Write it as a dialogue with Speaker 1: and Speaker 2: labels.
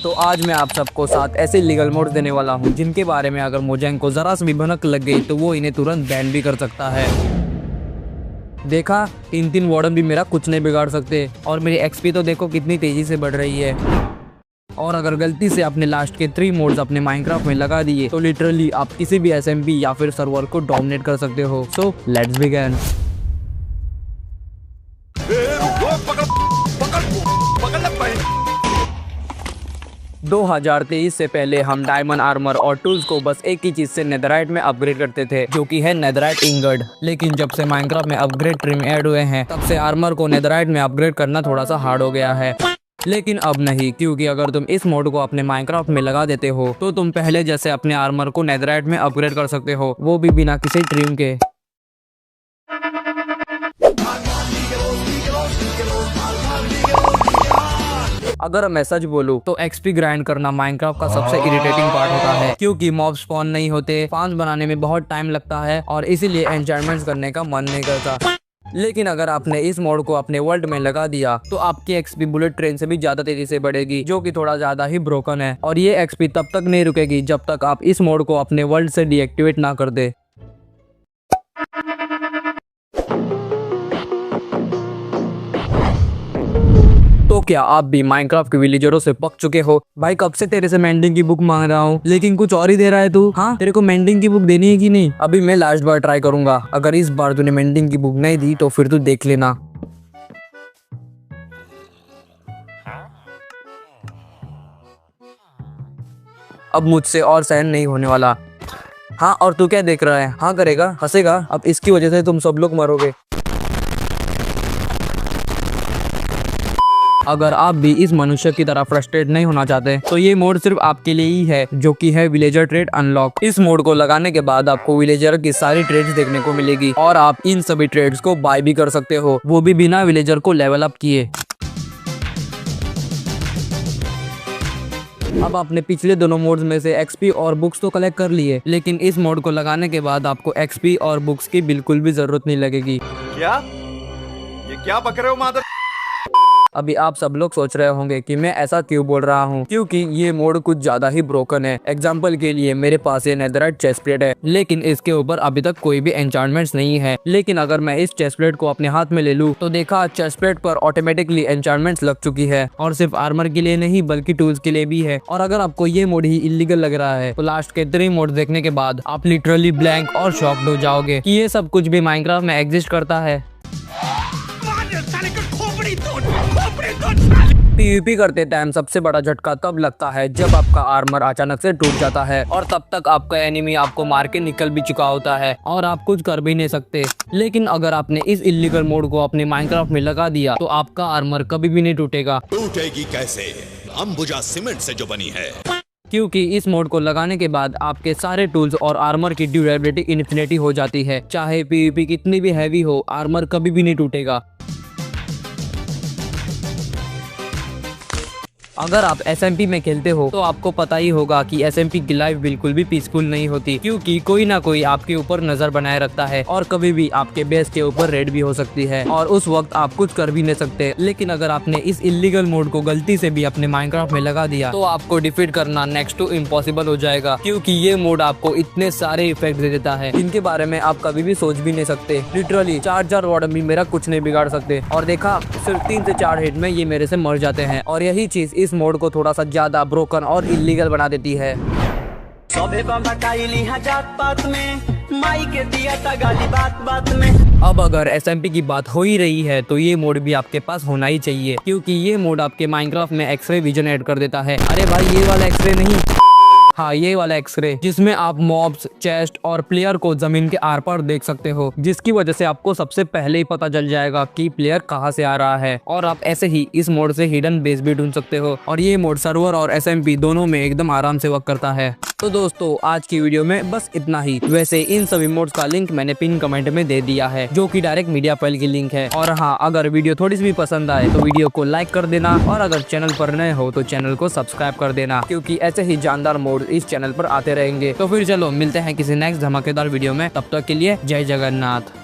Speaker 1: तो आज मैं आप सबको 7 ऐसे लीगल मोड्स देने वाला हूँ जिनके बारे में अगर मोजेंग को जरा सी भी भनक लग गई तो वो इन्हें तुरंत बैन भी कर सकता है। देखा, इन 3 वार्डन भी मेरा कुछ नहीं बिगाड़ सकते और मेरी एक्सपी तो देखो कितनी तेजी से बढ़ रही है। और अगर गलती से आपने लास्ट के 3 मोड्स अपने माइनक्राफ्ट में लगा दिए तो लिटरली आप किसी भी एसएमपी या फिर सर्वर को डोमिनेट कर सकते हो। So let's begin. 2023 से पहले हम डायमंड आर्मर और टूल्स को बस एक ही चीज से नेदराइट में अपग्रेड करते थे, जो कि है नेदराइट इंगट। लेकिन जब से माइनक्राफ्ट में अपग्रेड ट्रिम ऐड हुए हैं तब से आर्मर को नेदराइट में अपग्रेड करना थोड़ा सा हार्ड हो गया है। लेकिन अब नहीं, क्योंकि अगर तुम इस मोड को अपने माइनक्राफ्ट में लगा देते हो तो तुम पहले जैसे अपने आर्मर को नेदराइट में अपग्रेड कर सकते हो, वो भी बिना किसी ट्रिम के। अगर मैं सच बोलूं तो एक्सपी ग्राइंड करना माइनक्राफ्ट का सबसे इरिटेटिंग पार्ट होता है, क्योंकि मॉब स्पॉन नहीं होते, फार्म्स बनाने में बहुत टाइम लगता है और इसीलिए एन्चेंटमेंट्स करने का मन नहीं करता। लेकिन अगर आपने इस मोड को अपने वर्ल्ड में लगा दिया तो आपकी एक्सपी बुलेट ट्रेन से भी ज्यादा तेजी से बढ़ेगी, जो कि थोड़ा ज्यादा ही ब्रोकन है। और ये एक्सपी तब तक नहीं रुकेगी जब तक आप इस मोड को अपने वर्ल्ड से डीएक्टिवेट ना कर दे। तो क्या आप भी माइनक्राफ्ट के विलेजरों से पक चुके हो? भाई कब से तेरे से मेंडिंग की बुक मांग रहा हूँ, लेकिन कुछ और ही दे रहा है तू। हाँ, तेरे को मेंडिंग की बुक देनी है कि नहीं? अभी मैं लास्ट बार ट्राई करूंगा, अगर इस बार तूने मेंडिंग की बुक नहीं दी तो फिर तू देख लेना। अब मुझसे और सहन नहीं होने वाला। हाँ, और तू क्या देख रहा है? हाँ करेगा, हंसेगा। अब इसकी वजह से तुम सब लोग मरोगे। अगर आप भी इस मनुष्य की तरह फ्रस्ट्रेट नहीं होना चाहते तो ये मोड सिर्फ आपके लिए ही है, जो कि है विलेजर ट्रेड अनलॉक। इस मोड को लगाने के बाद आपको विलेजर की सारी ट्रेड्स देखने को मिलेगी और आप इन सभी ट्रेड्स को बाय भी कर सकते हो, वो भी बिना विलेजर को लेवल अप किए। अब आपने पिछले दोनों मोड्स में से एक्सपी और बुक्स तो कलेक्ट कर लिए, लेकिन इस मोड को लगाने के बाद आपको एक्सपी और बुक्स की बिल्कुल भी जरूरत नहीं लगेगी।
Speaker 2: ये क्या बक रहे हो मादर?
Speaker 1: अभी आप सब लोग सोच रहे होंगे कि मैं ऐसा क्यों बोल रहा हूँ, क्योंकि ये मोड कुछ ज्यादा ही ब्रोकन है। एग्जाम्पल के लिए मेरे पास ये नेदराइट चेस्ट प्लेट है, लेकिन इसके ऊपर अभी तक कोई भी एन्चांटमेंट्स नहीं है। लेकिन अगर मैं इस चेस्ट प्लेट को अपने हाथ में ले लूँ तो देखा, चेस्ट प्लेट पर ऑटोमेटिकली एन्चांटमेंट्स लग चुकी है, और सिर्फ आर्मर के लिए नहीं बल्कि टूल्स के लिए भी है। और अगर आपको ये मोड ही इलीगल लग रहा है तो लास्ट के 3 मोड देखने के बाद आप लिटरली ब्लैंक और शॉक्ड हो जाओगे कि ये सब कुछ भी माइनक्राफ्ट में एग्जिस्ट करता है। पीवीपी करते टाइम सबसे बड़ा झटका तब लगता है जब आपका आर्मर अचानक से टूट जाता है और तब तक आपका एनिमी आपको मार के निकल भी चुका होता है और आप कुछ कर भी नहीं सकते। लेकिन अगर आपने इस इलीगल मोड को अपने माइनक्राफ्ट में लगा दिया तो आपका आर्मर कभी भी नहीं टूटेगा।
Speaker 2: टूटेगी कैसे? अंबुजा सीमेंट से जो बनी है।
Speaker 1: क्योंकि इस मोड को लगाने के बाद आपके सारे टूल्स और आर्मर की ड्यूरेबिलिटी इन्फिनिटी हो जाती है। चाहे पीवीपी कितनी भी हैवी हो, आर्मर कभी भी नहीं टूटेगा। अगर आप एसएमपी में खेलते हो तो आपको पता ही होगा कि एसएमपी की लाइफ बिल्कुल भी पीसफुल नहीं होती, क्योंकि कोई ना कोई आपके ऊपर नजर बनाए रखता है और कभी भी आपके बेस के ऊपर रेड भी हो सकती है और उस वक्त आप कुछ कर भी नहीं सकते। लेकिन अगर आपने इस इलीगल मोड को गलती से भी अपने माइनक्राफ्ट में लगा दिया तो आपको डिफीट करना नेक्स्ट टू इम्पॉसिबल हो जाएगा, क्योंकि ये मोड आपको इतने सारे इफेक्ट दे देता है जिनके बारे में आप कभी भी सोच भी नहीं सकते। लिटरली 4 वार्डन भी मेरा कुछ नहीं बिगाड़ सकते, और देखा, सिर्फ 3 से 4 हिट में ये मेरे से मर जाते हैं। और यही चीज इस मोड को थोड़ा सा ज्यादा ब्रोकन और इलीगल बना देती है। अब अगर एसएमपी की बात हो ही रही है तो ये मोड भी आपके पास होना ही चाहिए, क्योंकि ये मोड आपके माइनक्राफ्ट में एक्सरे विजन ऐड कर देता है। अरे भाई, ये वाला एक्सरे नहीं, हाँ ये वाला एक्सरे, जिसमें आप मॉब्स, चेस्ट और प्लेयर को जमीन के आर पार देख सकते हो, जिसकी वजह से आपको सबसे पहले ही पता चल जाएगा कि प्लेयर कहाँ से आ रहा है। और आप ऐसे ही इस मोड से हिडन बेस भी ढूंढ सकते हो, और ये मोड सर्वर और एसएमपी दोनों में एकदम आराम से वर्क करता है। तो दोस्तों, आज की वीडियो में बस इतना ही। वैसे इन सभी मोड्स का लिंक मैंने पिन कमेंट में दे दिया है, जो कि डायरेक्ट मीडिया फाइल की लिंक है। और हाँ, अगर वीडियो थोड़ी सी भी पसंद आए तो वीडियो को लाइक कर देना, और अगर चैनल पर नए हो तो चैनल को सब्सक्राइब कर देना, क्योंकि ऐसे ही जानदार मोड इस चैनल पर आते रहेंगे। तो फिर चलो मिलते हैं किसी नेक्स्ट धमाकेदार वीडियो में, तब तक के लिए जय जगन्नाथ।